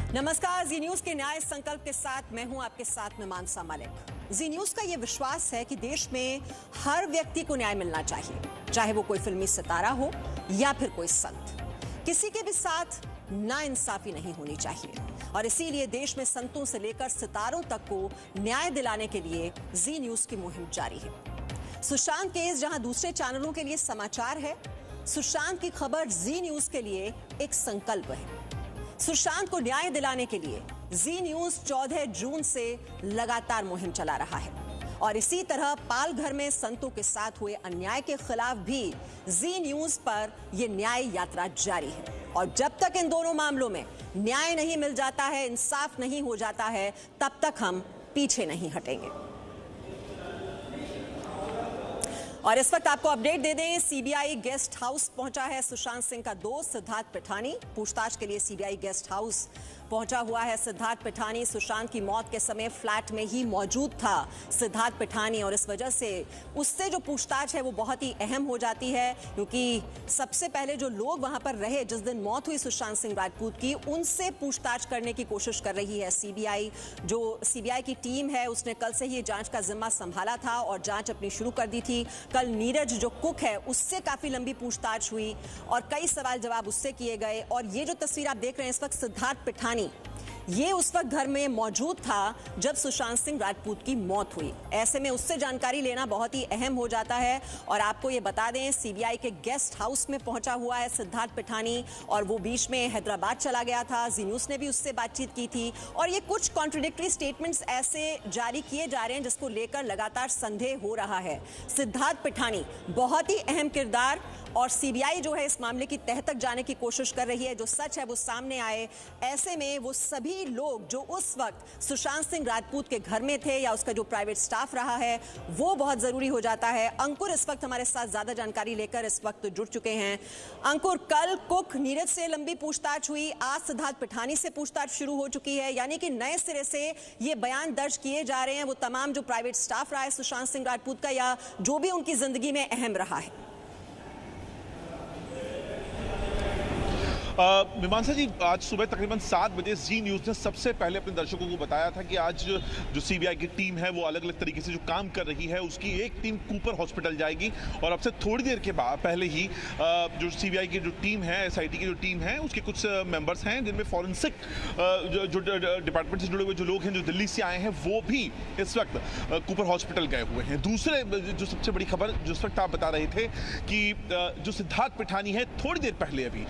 नमस्कार, जी न्यूज के न्याय संकल्प के साथ मैं हूं आपके साथ में मानसा मलिक। जी न्यूज का यह विश्वास है कि देश में हर व्यक्ति को न्याय मिलना चाहिए, चाहे वो कोई फिल्मी सितारा हो या फिर कोई संत। किसी के भी साथ नाइंसाफी नहीं होनी चाहिए और इसीलिए देश में संतों से लेकर सितारों तक को न्याय दिलाने के लिए जी न्यूज की मुहिम जारी है। सुशांत केस जहां दूसरे चैनलों के लिए समाचार है, सुशांत की खबर जी न्यूज के लिए एक संकल्प है। सुशांत को न्याय दिलाने के लिए जी न्यूज 14 जून से लगातार मुहिम चला रहा है और इसी तरह पालघर में संतों के साथ हुए अन्याय के खिलाफ भी जी न्यूज पर यह न्याय यात्रा जारी है और जब तक इन दोनों मामलों में न्याय नहीं मिल जाता है, इंसाफ नहीं हो जाता है, तब तक हम पीछे नहीं हटेंगे। और इस वक्त आपको अपडेट दे दें, सीबीआई गेस्ट हाउस पहुंचा है सुशांत सिंह का दोस्त सिद्धार्थ पिठानी। पूछताछ के लिए सीबीआई गेस्ट हाउस पहुंचा हुआ है सिद्धार्थ पिठानी। सुशांत की मौत के समय फ्लैट में ही मौजूद था सिद्धार्थ पिठानी और इस वजह से उससे जो पूछताछ है वो बहुत ही अहम हो जाती है, क्योंकि सबसे पहले जो लोग वहां पर रहे जिस दिन मौत हुई सुशांत सिंह राजपूत की, उनसे पूछताछ करने की कोशिश कर रही है सीबीआई। जो सीबीआई की टीम है उसने कल से ही जांच का जिम्मा संभाला था और जांच अपनी शुरू कर दी थी। कल नीरज जो कुक है उससे काफी लंबी पूछताछ हुई और कई सवाल जवाब उससे किए गए और ये जो तस्वीर आप देख रहे हैं इस वक्त सिद्धार्थ पिठानी ये उस वक्त घर में मौजूद था जब सुशांत सिंह राजपूत की मौत हुई। ऐसे में उससे जानकारी लेना बहुत ही अहम हो जाता है और आपको ये बता दें, सीबीआई के गेस्ट हाउस में पहुंचा हुआ है सिद्धार्थ पिठानी और वो बीच में हैदराबाद चला गया था। जी न्यूज ने भी उससे बातचीत की थी और ये कुछ कॉन्ट्रडिक्टरी स्टेटमेंट्स ऐसे जारी किए जा रहे हैं जिसको लेकर लगातार संदेह हो रहा है। सिद्धार्थ पिठानी बहुत ही अहम किरदार और सीबीआई जो है इस मामले की तह तक जाने की कोशिश कर रही है, जो सच है वो सामने आए। ऐसे में वो सभी लोग जो उस वक्त सुशांत सिंह राजपूत के घर में थे या उसका जो प्राइवेट स्टाफ रहा है वो बहुत जरूरी हो जाता है। अंकुर इस वक्त हमारे साथ ज्यादा जानकारी लेकर इस वक्त जुड़ चुके हैं। अंकुर, कल कुक नीरज से लंबी पूछताछ हुई, आज सिद्धार्थ पिठानी से पूछताछ शुरू हो चुकी है, यानी कि नए सिरे से ये बयान दर्ज किए जा रहे हैं वो तमाम जो प्राइवेट स्टाफ रहा है सुशांत सिंह राजपूत का या जो भी उनकी जिंदगी में अहम रहा है। मीमांसा जी, आज सुबह तकरीबन 7 बजे जी न्यूज़ ने सबसे पहले अपने दर्शकों को बताया था कि आज जो सीबीआई की टीम है वो अलग अलग तरीके से जो काम कर रही है उसकी एक टीम कूपर हॉस्पिटल जाएगी और अब से थोड़ी देर के बाद पहले ही जो सीबीआई की जो टीम है, एसआईटी की जो टीम है उसके कुछ मेंबर्स हैं जिनमें फॉरेंसिक जो डिपार्टमेंट से जुड़े हुए जो लोग हैं जो दिल्ली से आए हैं वो भी इस वक्त कूपर हॉस्पिटल गए हुए हैं। दूसरे जो सबसे बड़ी खबर जिस वक्त आप बता रहे थे कि जो सिद्धार्थ पिठानी है थोड़ी देर पहले अभी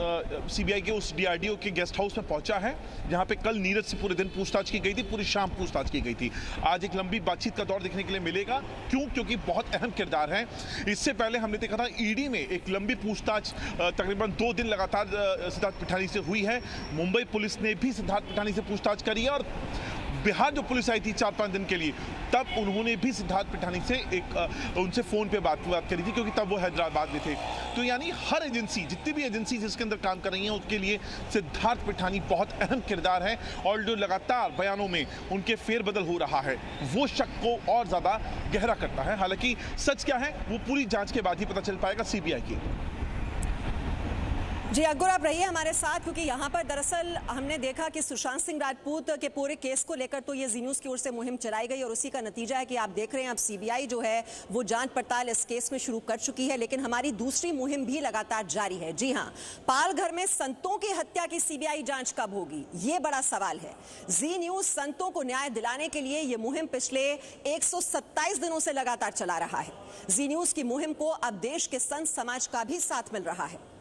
सीबीआई के उस डीआरडीओ के गेस्ट हाउस में पहुंचा है जहां पे कल नीरज से पूरे दिन पूछताछ की गई थी, पूरी शाम पूछताछ की गई थी। आज एक लंबी बातचीत का दौर देखने के लिए मिलेगा। क्योंकि बहुत अहम किरदार है। इससे पहले हमने देखा था ईडी में एक लंबी पूछताछ तकरीबन 2 दिन लगातार सिद्धार्थ पिठानी से हुई है। मुंबई पुलिस ने भी सिद्धार्थ पिठानी से पूछताछ करी है और बिहार जो पुलिस आई थी 4-5 दिन के लिए तब उन्होंने भी सिद्धार्थ पिठानी से उनसे फोन पे बात करी थी, क्योंकि तब वो हैदराबाद में थे। तो यानी हर एजेंसी, जितनी भी एजेंसी जिसके अंदर काम कर रही हैं उसके लिए सिद्धार्थ पिठानी बहुत अहम किरदार है और जो लगातार बयानों में उनके फेरबदल हो रहा है वो शक को और ज्यादा गहरा करता है। हालांकि सच क्या है वो पूरी जांच के बाद ही पता चल पाएगा सीबीआई की। जी अंकुर, आप रहिए हमारे साथ, क्योंकि यहाँ पर दरअसल हमने देखा कि सुशांत सिंह राजपूत के पूरे केस को लेकर तो ये जी न्यूज़ की ओर से मुहिम चलाई गई और उसी का नतीजा है कि आप देख रहे हैं अब सीबीआई जो है वो जांच पड़ताल इस केस में शुरू कर चुकी है, लेकिन हमारी दूसरी मुहिम भी लगातार जारी है। जी हाँ, पालघर में संतों की हत्या की सीबीआई जांच कब होगी, ये बड़ा सवाल है। जी न्यूज़ संतों को न्याय दिलाने के लिए ये मुहिम पिछले 127 दिनों से लगातार चला रहा है। जी न्यूज़ की मुहिम को अब देश के संत समाज का भी साथ मिल रहा है।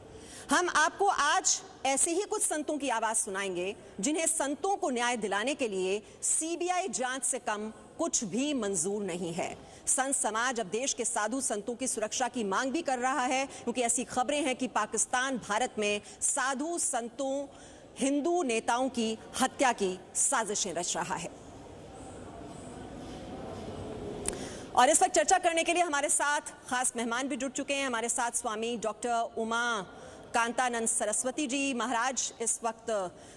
हम आपको आज ऐसे ही कुछ संतों की आवाज सुनाएंगे जिन्हें संतों को न्याय दिलाने के लिए सीबीआई जांच से कम कुछ भी मंजूर नहीं है। संत समाज अब देश के साधु संतों की सुरक्षा की मांग भी कर रहा है, क्योंकि ऐसी खबरें हैं कि पाकिस्तान भारत में साधु संतों, हिंदू नेताओं की हत्या की साजिशें रच रहा है। और इस वक्त चर्चा करने के लिए हमारे साथ खास मेहमान भी जुड़ चुके हैं। हमारे साथ स्वामी डॉक्टर उमा कांतानंद सरस्वती जी महाराज इस वक्त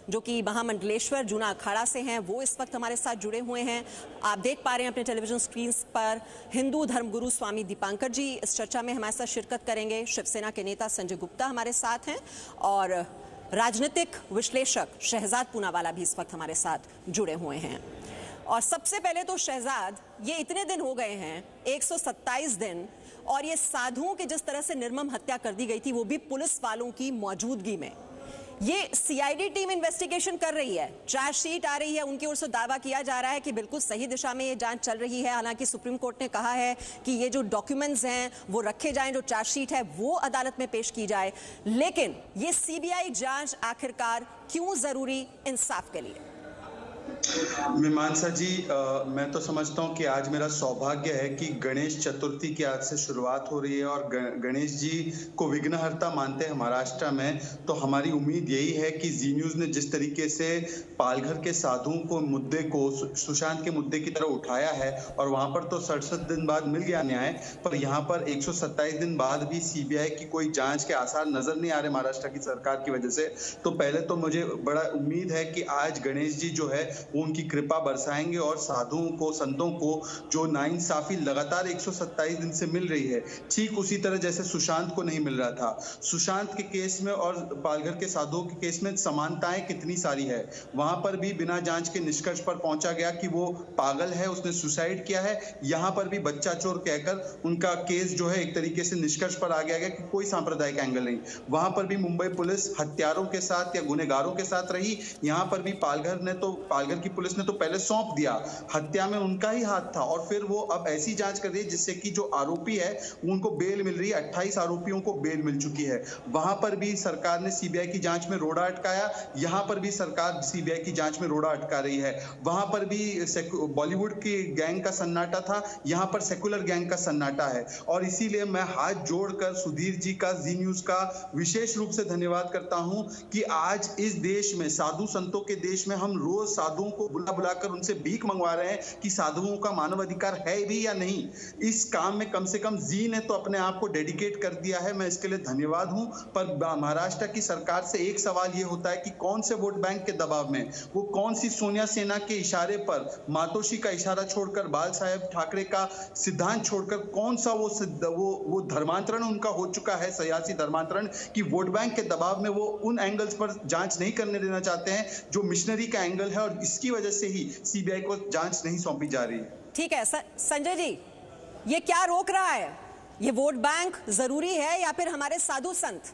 जो कि महामंडलेश्वर जूना अखाड़ा से हैं, वो इस वक्त हमारे साथ जुड़े हुए हैं। आप देख पा रहे हैं अपने टेलीविजन स्क्रीन पर हिंदू धर्मगुरु स्वामी दीपांकर जी इस चर्चा में हमारे साथ शिरकत करेंगे। शिवसेना के नेता संजय गुप्ता हमारे साथ हैं और राजनीतिक विश्लेषक शहजाद पूनावाला भी इस वक्त हमारे साथ जुड़े हुए हैं। और सबसे पहले तो शहजाद, ये इतने दिन हो गए हैं, 127 दिन, और ये साधुओं की जिस तरह से निर्मम हत्या कर दी गई थी वो भी पुलिस वालों की मौजूदगी में, ये सीआईडी टीम इन्वेस्टिगेशन कर रही है, चार्जशीट आ रही है, उनकी ओर से दावा किया जा रहा है कि बिल्कुल सही दिशा में ये जांच चल रही है। हालांकि सुप्रीम कोर्ट ने कहा है कि ये जो डॉक्यूमेंट्स हैं वो रखे जाएं, जो चार्जशीट है वो अदालत में पेश की जाए, लेकिन ये सीबीआई जांच आखिरकार क्यों जरूरी इंसाफ के लिए? मीमांसा जी, मैं तो समझता हूं कि आज मेरा सौभाग्य है कि गणेश चतुर्थी की आज से शुरुआत हो रही है और गणेश जी को विघ्नहर्ता मानते हैं महाराष्ट्र में। तो हमारी उम्मीद यही है कि जी न्यूज ने जिस तरीके से पालघर के साधुओं को मुद्दे को सुशांत के मुद्दे की तरह उठाया है, और वहां पर तो 67 दिन बाद मिल गया न्याय, पर यहाँ पर 127 दिन बाद भी सीबीआई की कोई जांच के आसार नजर नहीं आ रहे महाराष्ट्र की सरकार की वजह से। तो पहले तो मुझे बड़ा उम्मीद है कि आज गणेश जी जो है वो उनकी कृपा बरसाएंगे और साधुओं को, संतों को जो नाइंसाफी लगातार 127 दिन से मिल रही है, ठीक उसी तरह जैसे सुशांत को नहीं मिल रहा था। सुशांत के केस में और पालघर के साधुओं के केस में समानताएं कितनी सारी है। वहां पर भी बिना जांच के निष्कर्ष पर पहुंचा गया कि वो पागल है, उसने सुसाइड किया है। यहाँ पर भी बच्चा चोर कहकर उनका केस जो है एक तरीके से निष्कर्ष पर आ गया कि कोई सांप्रदायिक एंगल नहीं। वहां पर भी मुंबई पुलिस हत्यारों के साथ या गुनहगारों के साथ रही। यहाँ पर भी पालघर की पुलिस ने तो पहले सौंप दिया, हत्या में उनका ही हाथ था, और फिर वो अब ऐसी जांच कर रही है जिससे कि जो आरोपी है उनको बेल मिल रही है। 28 आरोपियों को बेल मिल चुकी है। वहां पर भी सरकार ने सीबीआई की जांच में रोड़ा अटकाया, यहां पर भी सरकार सीबीआई की जांच में रोड़ा अटका रही है। वहां पर भी बॉलीवुड की गैंग का सन्नाटा था, यहां पर सेकुलर गैंग का सन्नाटा है। और इसीलिए मैं हाथ जोड़कर सुधीर जी का, जी न्यूज का विशेष रूप से धन्यवाद करता हूं कि आज इस देश में, साधु संतों के देश में, हम रोज साधुओं को बुलाकर उनसे भीख मंगवा रहे हैं कि साधुओं का मानव अधिकार है भी या नहीं। इस काम में कम से कम जी ने तो अपने आप को डेडिकेट कर दिया है, मैं इसके लिए धन्यवाद हूं। पर महाराष्ट्र की सरकार से एक सवाल यह होता है कि कौन से वोट बैंक के दबाव में, वो कौन सी सोनिया सेना के इशारे पर, मातोश्री का इशारा छोड़कर, बाल साहेब ठाकरे का सिद्धांत छोड़कर, कौन सा वो धर्मांतरण उनका हो चुका है, सियासी धर्मांतरण, कि वोट बैंक के दबाव में वो उन एंगल्स पर जांच नहीं करने देना चाहते हैं जो मिशनरी का एंगल है, और इसकी वजह से ही सीबीआई को जांच नहीं सौंपी जा रही है। ठीक है संजय जी, ये क्या रोक रहा है? ये वोट बैंक जरूरी है या फिर हमारे साधु संत,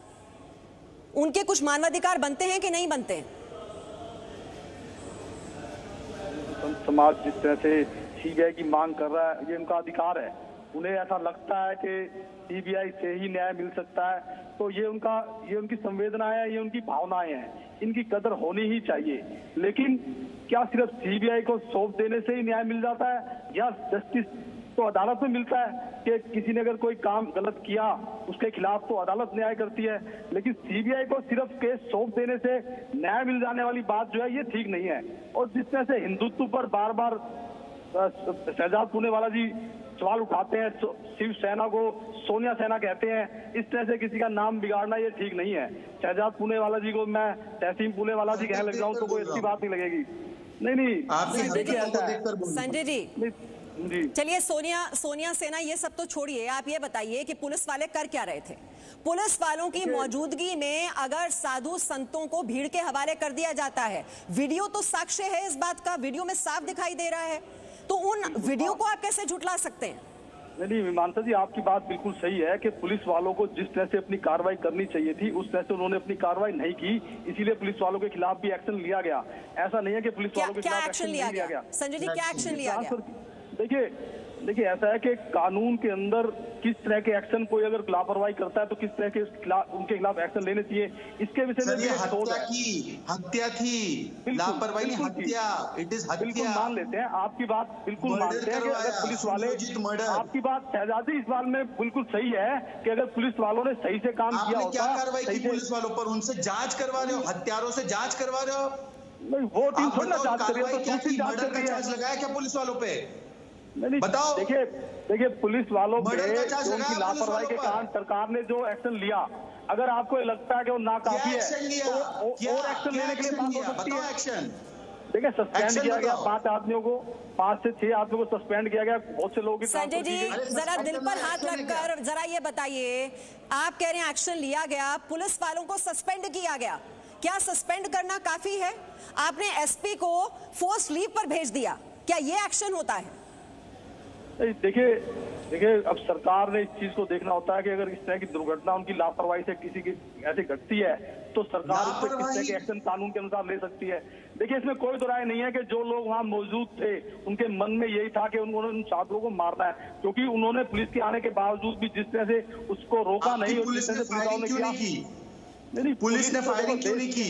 उनके कुछ मानवाधिकार बनते हैं कि नहीं बनते? संत समाज जिस तरह से सीबीआई की मांग कर रहा है, ये उनका अधिकार है। उन्हें ऐसा लगता है कि सीबीआई से ही न्याय मिल सकता है, तो ये उनकी संवेदनाएं है, ये उनकी भावनाएं हैं, इनकी कदर होनी ही चाहिए। लेकिन क्या सिर्फ सीबीआई को सौंप देने से ही न्याय मिल जाता है, या जस्टिस तो अदालत में मिलता है कि किसी ने अगर कोई काम गलत किया उसके खिलाफ तो अदालत न्याय करती है, लेकिन सीबीआई को सिर्फ केस सौंप देने से न्याय मिल जाने वाली बात जो है ये ठीक नहीं है। और जिस तरह से हिंदुत्व पर बार बार शहजाद पूनावाला जी सवाल उठाते हैं, शिवसेना को सोनिया सेना कहते हैं, इस तरह से किसी का नाम बिगाड़ना ये ठीक नहीं है। शहजाद पूनावाला जी को मैं तहसीन पूनावाला जी कहने लग जाऊं तो कोई अच्छी बात नहीं लगेगी। नहीं संजय जी, चलिए सोनिया सेना ये सब तो छोड़िए, आप ये बताइए कि पुलिस वाले कर क्या रहे थे? पुलिस वालों की मौजूदगी में अगर साधु संतों को भीड़ के हवाले कर दिया जाता है, वीडियो तो साक्ष्य है इस बात का, वीडियो में साफ दिखाई दे रहा है, तो उन वीडियो को आप कैसे झुठला सकते हैं? नहीं मीमांसा जी, आपकी बात बिल्कुल सही है कि पुलिस वालों को जिस तरह से अपनी कार्रवाई करनी चाहिए थी उस तरह से उन्होंने अपनी कार्रवाई नहीं की, इसीलिए पुलिस वालों के खिलाफ भी एक्शन लिया गया। ऐसा नहीं है कि पुलिस वालों के खिलाफ एक्शन लिया गया। संजय जी, क्या एक्शन लिया गया? देखिए ऐसा है कि कानून के अंदर किस तरह के एक्शन कोई अगर लापरवाही करता है तो किस तरह के उनके खिलाफ एक्शन लेने चाहिए, इसके विषय में हत्या थी, लापरवाही हत्या, इट इज हत्या। बिल्कुल मान लेते हैं, आपकी बात बिल्कुल मानते हैं कि अगर पुलिस वाले, आपकी बात शहजाद जी इस बात में बिल्कुल सही है कि अगर पुलिस वालों ने सही से काम किया होता। क्या कार्रवाई की पुलिस वालों पर? उनसे जांच करवा रहे हो, हत्यारों से जांच करवा रहे हो? नहीं, वो टीम थोड़ी ना जांच कर रही है, तो दूसरी जांच कर रही है। लगाया क्या पुलिस वालों पे? नहीं बताओ। देखिए पुलिस वालों पे उनकी लापरवाही के कारण सरकार ने जो एक्शन लिया, अगर आपको लगता है कि वो नाकाफी है तो और एक्शन लेने के लिए बात हो सकती है। देखिए सस्पेंड किया गया 5 आदमियों को, 5 से 6 आदमियों को सस्पेंड किया गया, बहुत से लोगों की। संजय जी जरा दिल पर हाथ रखकर जरा ये बताइए, आप कह रहे हैं एक्शन लिया गया, पुलिस वालों को सस्पेंड किया गया, क्या सस्पेंड करना काफी है? आपने एसपी को फोर्स लीव पर भेज दिया, क्या ये एक्शन होता है? देखिए अब सरकार ने इस चीज को देखना होता है कि अगर इस तरह की दुर्घटना उनकी लापरवाही से किसी की ऐसे घटती है तो सरकार इस तरह के एक्शन कानून के अनुसार ले सकती है। देखिए इसमें कोई दो राय नहीं है कि जो लोग वहां मौजूद थे उनके मन में यही था कि उन्होंने उन छात्रों को मारना है, क्योंकि उन्होंने पुलिस के आने के बावजूद भी जिस तरह से उसको रोका नहीं और जिस तरह से पुलिस ने किया। पुलिस ने फायरिंग क्यों नहीं की?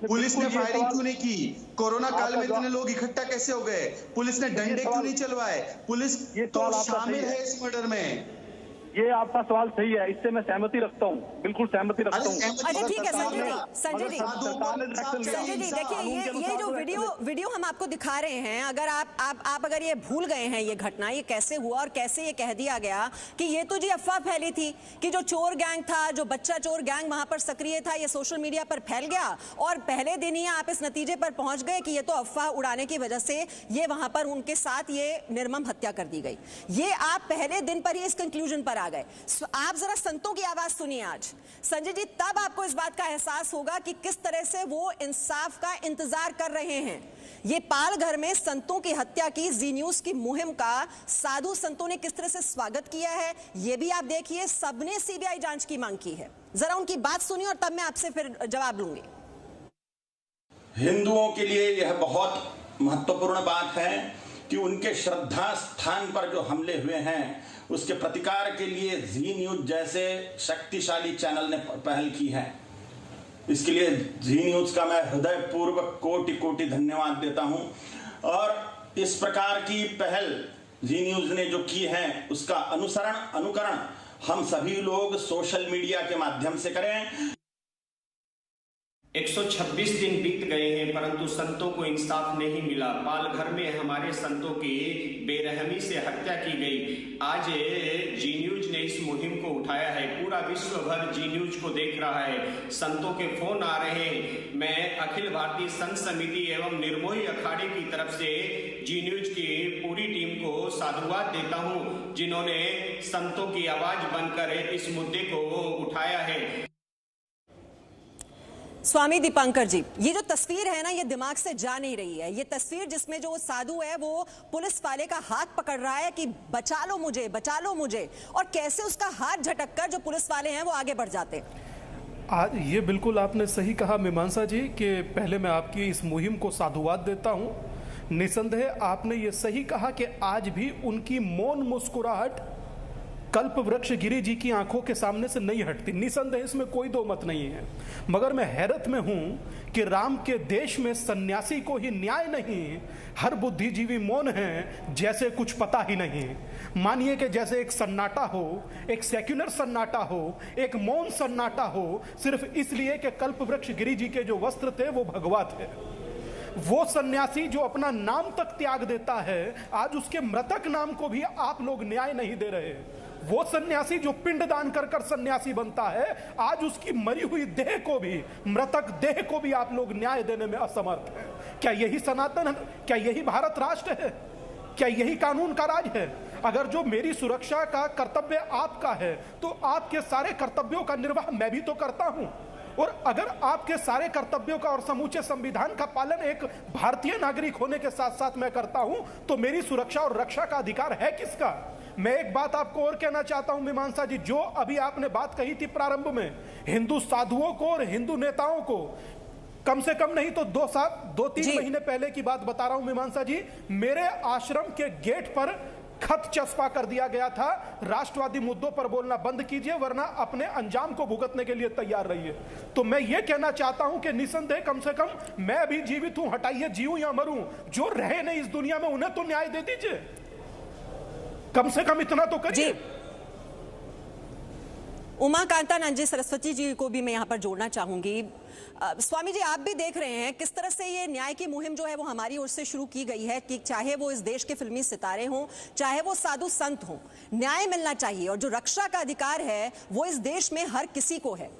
पुलिस ने फायरिंग क्यों नहीं की? कोरोना काल में इतने लोग इकट्ठा कैसे हो गए? पुलिस ने डंडे क्यों नहीं चलवाए? पुलिस तो शामिल है इस मर्डर में। ये आपका सवाल सही है, इससे मैं सहमति रखता हूँ, बिल्कुल सहमति रखता हूँ। अच्छा ठीक है संजय जी देखिए ये जो वीडियो हम आपको दिखा रहे हैं, अगर आप अगर ये भूल गए हैं ये घटना, ये कैसे हुआ और कैसे ये कह दिया गया कि ये तो जी अफवाह फैली थी कि जो चोर गैंग था, जो बच्चा चोर गैंग वहां पर सक्रिय था, ये सोशल मीडिया पर फैल गया और पहले दिन ही आप इस नतीजे पर पहुंच गए कि ये तो अफवाह उड़ाने की वजह से ये वहां पर उनके साथ ये निर्मम हत्या कर दी गई। ये आप पहले दिन पर ही इस कंक्लूजन पर आ गए। आप जरा संतों की आवाज सुनिए आज संजय जी, तब आपको इस बात का एहसास होगा कि किस तरह से वो इंसाफ का इंतजार कर रहे हैं। ये पालघर में संतों की हत्या की जी न्यूज की मुहिम का साधु संतों ने किस तरह से स्वागत किया है, ये भी आप देखिए। सबने सीबीआई जांच की मांग की है, जरा उनकी बात सुनिए और तब मैं आपसे फिर जवाब लूंगी। हिंदुओं के लिए यह बहुत महत्वपूर्ण बात है कि उनके श्रद्धा स्थान पर जो हमले हुए हैं उसके प्रतिकार के लिए जी न्यूज जैसे शक्तिशाली चैनल ने पहल की है। इसके लिए जी न्यूज का मैं हृदयपूर्वक कोटि कोटि धन्यवाद देता हूं और इस प्रकार की पहल जी न्यूज ने जो की है उसका अनुकरण हम सभी लोग सोशल मीडिया के माध्यम से करें। 126 दिन बीत गए हैं परंतु संतों को इंसाफ नहीं मिला। पालघर में हमारे संतों की बेरहमी से हत्या की गई। आज जी न्यूज ने इस मुहिम को उठाया है, पूरा विश्व भर जी न्यूज को देख रहा है, संतों के फोन आ रहे हैं। मैं अखिल भारतीय संत समिति एवं निर्मोही अखाड़े की तरफ से जी न्यूज की पूरी टीम को साधुवाद देता हूं जिन्होंने संतों की आवाज बनकर इस मुद्दे को उठाया है। स्वामी दीपांकर जी, ये जो तस्वीर है ना, ये दिमाग से जा नहीं रही है। ये तस्वीर जिसमें जो साधु है वो पुलिस वाले का हाथ पकड़ रहा है कि बचा लो मुझे, बचा लो मुझे, और कैसे उसका हाथ झटककर जो पुलिस वाले हैं वो आगे बढ़ जाते हैं। आज ये बिल्कुल आपने सही कहा मीमांसा जी कि पहले मैं आपकी इस मुहिम को साधुवाद देता हूं। निसंदेह आपने ये सही कहा कि आज भी उनकी मौन मुस्कुराहट कल्प वृक्ष गिरी जी की आंखों के सामने से नहीं हटती। निसंदेह इसमें कोई दो मत नहीं है। मगर मैं हैरत में हूं कि राम के देश में सन्यासी को ही न्याय नहीं, हर बुद्धिजीवी मौन है जैसे कुछ पता ही नहीं। मानिए कि जैसे एक सन्नाटा हो, एक सेक्युलर सन्नाटा हो, एक मौन सन्नाटा हो, सिर्फ इसलिए कि कल्प वृक्ष गिरी जी के जो वस्त्र थे वो भगवा थे। वो सन्यासी जो अपना नाम तक त्याग देता है, आज उसके मृतक नाम को भी आप लोग न्याय नहीं दे रहे। वो सन्यासी जो पिंड दान कर कर सन्यासी बनता है, आज उसकी मरी हुई देह को भी, मृतक देह को भी आप लोग न्याय देने में असमर्थ हैं। क्या यही सनातन है? क्या यही भारत राष्ट्र है? क्या यही कानून का राज है? अगर जो मेरी सुरक्षा का कर्तव्य आपका है तो आपके सारे कर्तव्यों का निर्वाह मैं भी तो करता हूं। और अगर आपके सारे कर्तव्यों का और समूचे संविधान का पालन एक भारतीय नागरिक होने के साथ साथ मैं करता हूं, तो मेरी सुरक्षा और रक्षा का अधिकार है किसका? मैं एक बात आपको और कहना चाहता हूं मीमांसा जी, जो अभी आपने बात कही थी प्रारंभ में, हिंदू साधुओं को और हिंदू नेताओं को कम से कम नहीं तो 2-3 महीने पहले की बात बता रहा हूं मीमांसा जी, मेरे आश्रम के गेट पर खत चस्पा कर दिया गया था, राष्ट्रवादी मुद्दों पर बोलना बंद कीजिए वरना अपने अंजाम को भुगतने के लिए तैयार रहिए। तो मैं ये कहना चाहता हूं कि निसंदेह कम से कम मैं अभी जीवित हूं, हटाइए जीऊं या मरूं, जो रहे नहीं इस दुनिया में उन्हें तो न्याय दे दीजिए, कम से कम इतना तो करिए। उमा कांतानंद जी, सरस्वती जी को भी मैं यहाँ पर जोड़ना चाहूंगी। स्वामी जी, आप भी देख रहे हैं किस तरह से ये न्याय की मुहिम जो है वो हमारी ओर से शुरू की गई है कि चाहे वो इस देश के फिल्मी सितारे हों, चाहे वो साधु संत हों, न्याय मिलना चाहिए और जो रक्षा का अधिकार है वो इस देश में हर किसी को है।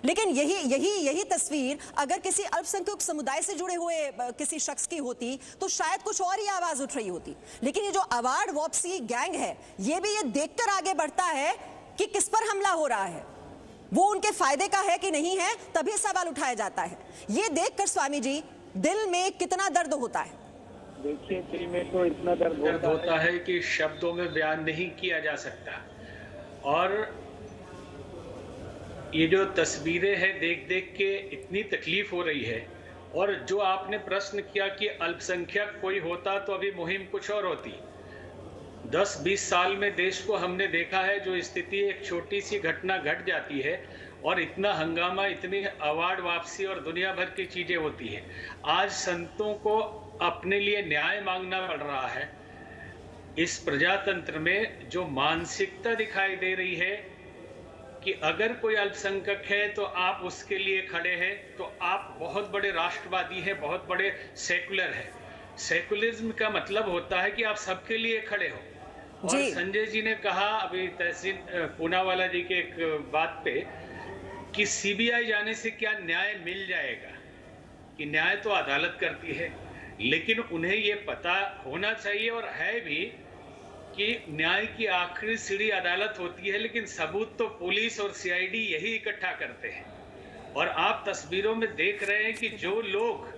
लेकिन यही तस्वीर अगर किसी अल्पसंख्यक समुदाय से जुड़े हुए किसी शख्स की होती तो शायद कुछ और ही आवाज उठ रही होती। लेकिन ये जो अवार्ड वापसी गैंग है, ये भी ये देखकर आगे बढ़ता है कि किस पर हमला हो रहा है। वो उनके फायदे का है कि नहीं है, तभी सवाल उठाया जाता है। ये देखकर स्वामी जी दिल में कितना दर्द होता है। देखिए, दिल में तो इतना दर्द होता है कि शब्दों में बयान नहीं किया जा सकता। और ये जो तस्वीरें हैं देख देख के इतनी तकलीफ हो रही है। और जो आपने प्रश्न किया कि अल्पसंख्यक कोई होता तो अभी मुहिम कुछ और होती। 10-20 साल में देश को हमने देखा है, जो स्थिति एक छोटी सी घटना घट जाती है और इतना हंगामा, इतनी अवार्ड वापसी और दुनिया भर की चीजें होती है। आज संतों को अपने लिए न्याय मांगना पड़ रहा है। इस प्रजातंत्र में जो मानसिकता दिखाई दे रही है कि अगर कोई अल्पसंख्यक है तो आप उसके लिए खड़े हैं, तो आप बहुत बड़े राष्ट्रवादी हैं, बहुत बड़े सेकुलर हैं। सेकुलरिज्म का मतलब होता है कि आप सबके लिए खड़े हो। और संजय जी ने कहा अभी तहसीन पूनावाला जी के एक बात पे कि सीबीआई जाने से क्या न्याय मिल जाएगा, कि न्याय तो अदालत करती है, लेकिन उन्हें ये पता होना चाहिए और है भी कि न्याय की आखिरी सीढ़ी अदालत होती है, लेकिन सबूत तो पुलिस और सीआईडी यही इकट्ठा करते हैं। और आप तस्वीरों में देख रहे हैं कि जो लोग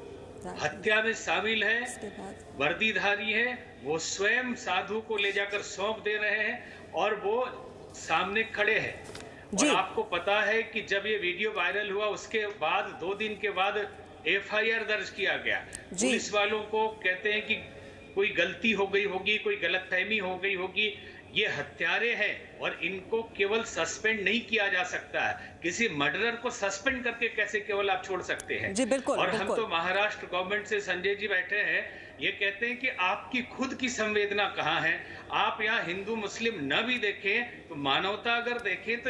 हत्या में शामिल हैं, वर्दीधारी हैं, वो स्वयं साधु को ले जाकर सौंप दे रहे हैं और वो सामने खड़े हैं। और आपको पता है कि जब ये वीडियो वायरल हुआ उसके बाद 2 दिन के बाद एफआईआर दर्ज किया गया। पुलिस वालों को कहते हैं कि कोई गलती हो गई होगी, कोई गलतफहमी हो गई होगी। ये हत्यारे हैं और इनको केवल सस्पेंड नहीं किया जा सकता है। किसी मर्डरर को सस्पेंड करके कैसे केवल आप छोड़ सकते हैं? जी बिल्कुल। और हम तो महाराष्ट्र गवर्नमेंट से संजय जी बैठे हैं, ये कहते हैं कि आपकी खुद की संवेदना कहाँ है? आप यहाँ हिंदू मुस्लिम न भी देखें तो मानवता अगर देखें तो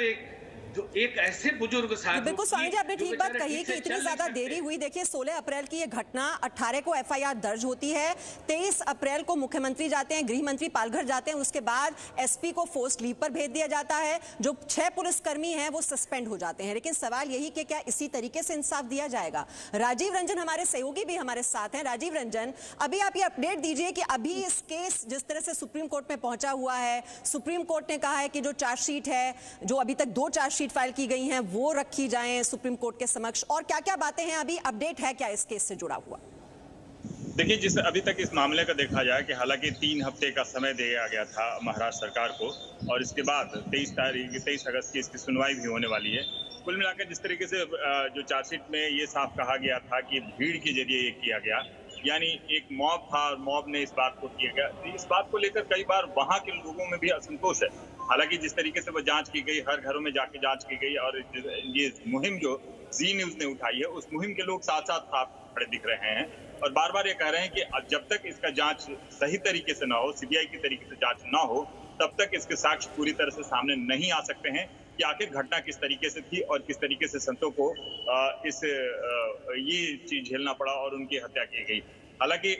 एक ऐसे बुजुर्ग साधु। बिल्कुल स्वामी जी, आपने ठीक बात कही कि इतनी ज्यादा देरी हुई। देखिए 16 अप्रैल की ये घटना, 18 को एफआईआर दर्ज होती है, 23 अप्रैल को मुख्यमंत्री जाते हैं, गृह मंत्री पालघर जाते हैं, उसके बाद एसपी को फोर्स्ड लीव पर भेज दिया जाता है। जो 6 पुलिसकर्मी हैं वो सस्पेंड हो जाते हैं। लेकिन सवाल यही कि क्या इसी तरीके से इंसाफ दिया जाएगा? राजीव रंजन हमारे सहयोगी भी हमारे साथ हैं। राजीव रंजन, अभी आप ये अपडेट दीजिए कि अभी इस केस जिस तरह से सुप्रीम कोर्ट में पहुंचा हुआ है, सुप्रीम कोर्ट ने कहा है कि जो चार्जशीट है, जो अभी तक 2 चार्जशीट फाइल की गई हैं, वो रखी जाएं सुप्रीम कोर्ट के समक्ष, और क्या-क्या बातें हैं, अभी अपडेट है क्या इस केस से जुड़ा हुआ? देखिए, जिस अभी तक इस मामले का देखा जाए कि हालांकि 3 हफ्ते का समय दिया गया था महाराष्ट्र सरकार को, और इसके बाद 23 अगस्त की इसकी सुनवाई भी होने वाली है। कुल मिलाकर जिस तरीके से जो चार्जशीट में ये साफ कहा गया था कि भीड़ के जरिए ये किया गया, यानी एक मॉब था और मॉब ने इस बात को किया गया, तो इस बात को लेकर कई बार वहां के लोगों में भी असंतोष है। हालांकि जिस तरीके से वो जांच की गई, हर घरों में जाके जांच की गई, और ये मुहिम जो जी न्यूज ने उठाई है, उस मुहिम के लोग साथ साथ खड़े दिख रहे हैं और बार बार ये कह रहे हैं कि जब तक इसका जांच सही तरीके से ना हो, सीबीआई की तरीके से जांच ना हो, तब तक इसके साक्ष्य पूरी तरह से सामने नहीं आ सकते हैं कि आखिर घटना किस तरीके से थी और किस तरीके से संतों को ये चीज झेलना पड़ा और उनकी हत्या की गई। हालांकि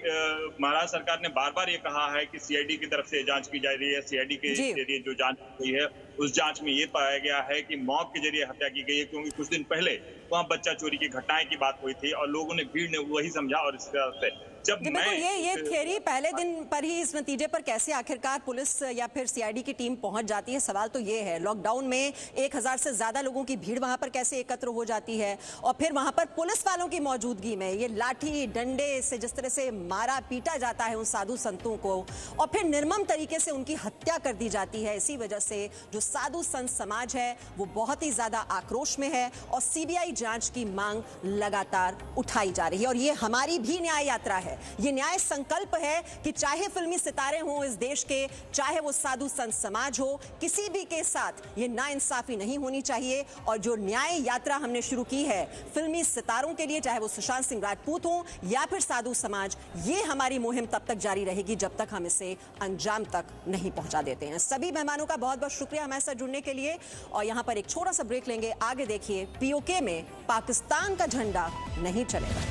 महाराष्ट्र सरकार ने बार बार ये कहा है कि सीआईडी की तरफ से जांच की जा रही है। सीआईडी के जरिए जो जांच हुई है, उस जांच में ये पाया गया है कि मॉब के जरिए हत्या की गई है, क्योंकि कुछ दिन पहले वहां बच्चा चोरी की घटनाएं की बात हुई थी और लोगों ने, भीड़ ने वही समझा। और इस तरह से जब ये थियरी पहले दिन पर ही इस नतीजे पर कैसे आखिरकार पुलिस या फिर सीआईडी की टीम पहुंच जाती है, सवाल तो ये है। लॉकडाउन में 1000 से ज्यादा लोगों की भीड़ वहां पर कैसे एकत्र हो जाती है, और फिर वहां पर पुलिस वालों की मौजूदगी में ये लाठी डंडे से जिस तरह से मारा पीटा जाता है उन साधु संतों को, और फिर निर्मम तरीके से उनकी हत्या कर दी जाती है। इसी वजह से जो साधु संत समाज है वो बहुत ही ज्यादा आक्रोश में है और सीबीआई जांच की मांग लगातार उठाई जा रही है। और ये हमारी भी न्याय यात्रा है, ये न्याय संकल्प है कि चाहे फिल्मी सितारे हों इस देश के, चाहे वो साधु संत समाज हो, किसी भी के साथ ये नाइंसाफी नहीं होनी चाहिए। और जो न्याय यात्रा हमने शुरू की है फिल्मी सितारों के लिए, चाहे वो सुशांत सिंह राजपूत हो या फिर साधु समाज, ये हमारी मुहिम तब तक जारी रहेगी जब तक हम इसे अंजाम तक नहीं पहुंचा देते हैं। सभी मेहमानों का बहुत बहुत शुक्रिया हमारे साथ जुड़ने के लिए, और यहां पर एक छोटा सा ब्रेक लेंगे। आगे देखिए, पीओके में पाकिस्तान का झंडा नहीं चलेगा।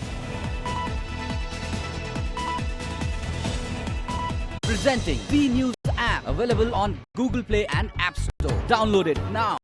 Presenting V News app, available on Google Play and App Store. Download it now.